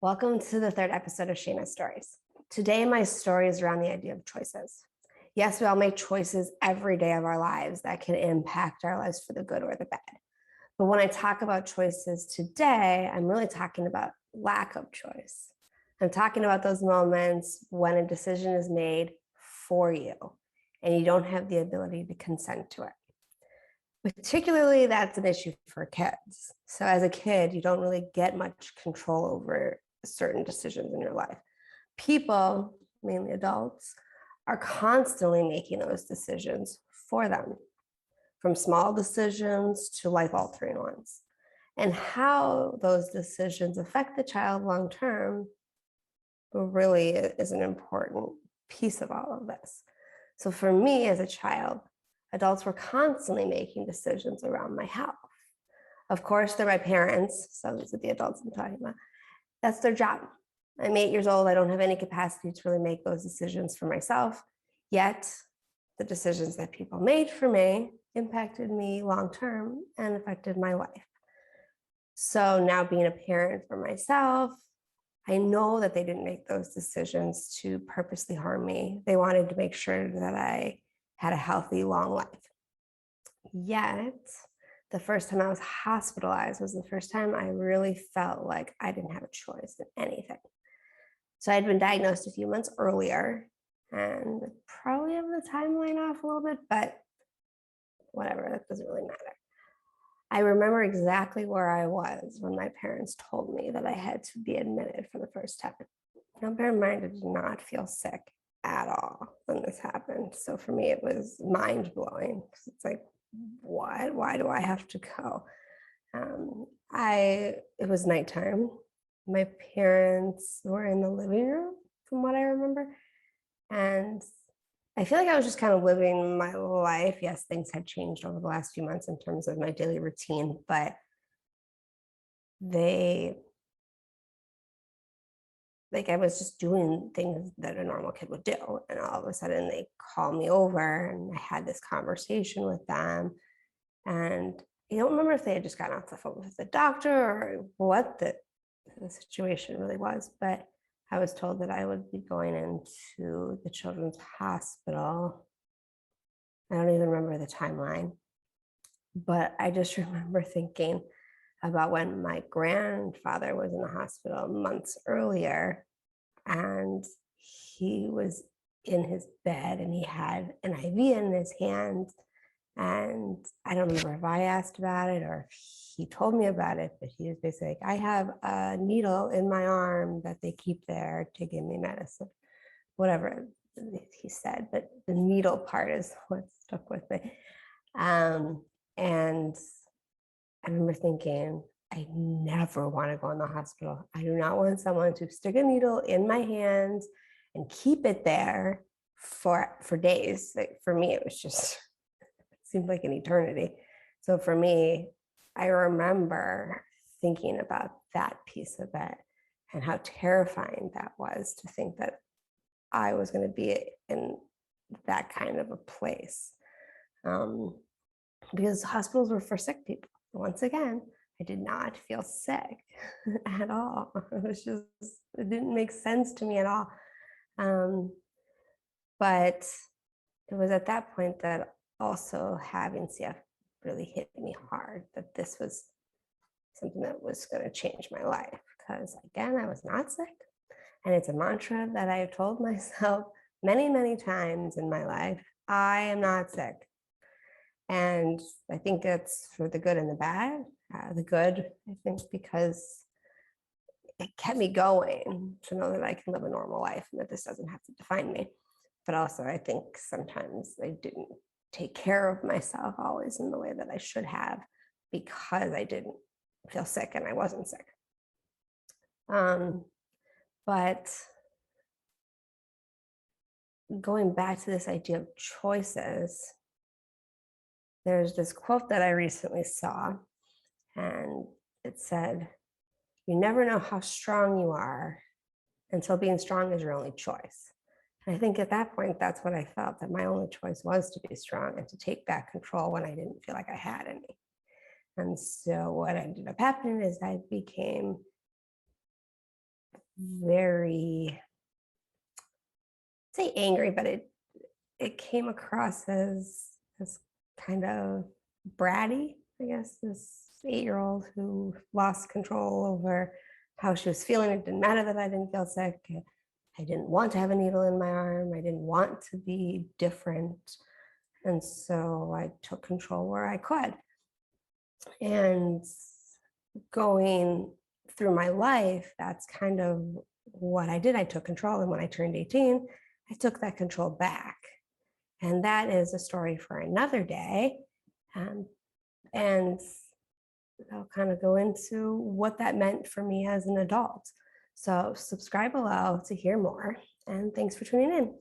Welcome to the third episode of Shaina Stories. Today, my story is around the idea of choices. Yes, we all make choices every day of our lives that can impact our lives for the good or the bad. But when I talk about choices today, I'm really talking about lack of choice. I'm talking about those moments when a decision is made for you and you don't have the ability to consent to it. Particularly, that's an issue for kids. So as a kid, you don't really get much control over certain decisions in your life. People, mainly adults, are constantly making those decisions for them, from small decisions to life-altering ones. And how those decisions affect the child long-term really is an important piece of all of this. So for me as a child, adults were constantly making decisions around my health. Of course, they're my parents, so these are the adults I'm talking about. That's their job. I'm 8 years old. I don't have any capacity to really make those decisions for myself. Yet, the decisions that people made for me impacted me long-term and affected my life. So now being a parent for myself, I know that they didn't make those decisions to purposely harm me. They wanted to make sure that I had a healthy, long life. Yet, the first time I was hospitalized was the first time I really felt like I didn't have a choice in anything. So I had been diagnosed a few months earlier, and probably have the timeline off a little bit, but whatever, that doesn't really matter. I remember exactly where I was when my parents told me that I had to be admitted for the first time. Now, bear in mind, I did not feel sick at all when this happened. So for me, it was mind blowing. It's like, what? Why do I have to go? It was nighttime. My parents were in the living room, from what I remember, and I feel like I was just kind of living my life. Yes, things had changed over the last few months in terms of my daily routine, but I was just doing things that a normal kid would do. And all of a sudden they called me over and I had this conversation with them. And I don't remember if they had just gotten off the phone with the doctor or what the situation really was, but I was told that I would be going into the children's hospital. I don't even remember the timeline, but I just remember thinking about when my grandfather was in the hospital months earlier, and he was in his bed and he had an IV in his hand. And I don't remember if I asked about it or if he told me about it, but he was basically like, I have a needle in my arm that they keep there to give me medicine, whatever he said, but the needle part is what stuck with me. And I remember thinking, I never want to go in the hospital. I do not want someone to stick a needle in my hand and keep it there for days. Like for me, it was just, it seemed like an eternity. So for me, I remember thinking about that piece of it and how terrifying that was to think that I was going to be in that kind of a place. Because hospitals were for sick people. Once again, I did not feel sick at all. It didn't make sense to me at all. But it was at that point that also having CF really hit me hard, that this was something that was going to change my life. Because again, I was not sick. And it's a mantra that I have told myself many, many times in my life. I am not sick. And I think it's for the good and the bad. The good, I think, because it kept me going to know that I can live a normal life and that this doesn't have to define me. But also, I think sometimes I didn't take care of myself always in the way that I should have because I didn't feel sick and I wasn't sick. But going back to this idea of choices, there's this quote that I recently saw, and it said, "You never know how strong you are until being strong is your only choice." And I think at that point, that's what I felt, that my only choice was to be strong and to take back control when I didn't feel like I had any. And so what ended up happening is I became very, say angry, but it came across as kind of bratty, I guess, this 8-year-old who lost control over how she was feeling. It didn't matter that I didn't feel sick. I didn't want to have a needle in my arm. I didn't want to be different. And so I took control where I could. And going through my life, that's kind of what I did. I took control. And when I turned 18, I took that control back. And that is a story for another day. And I'll kind of go into what that meant for me as an adult. So subscribe below to hear more. And thanks for tuning in.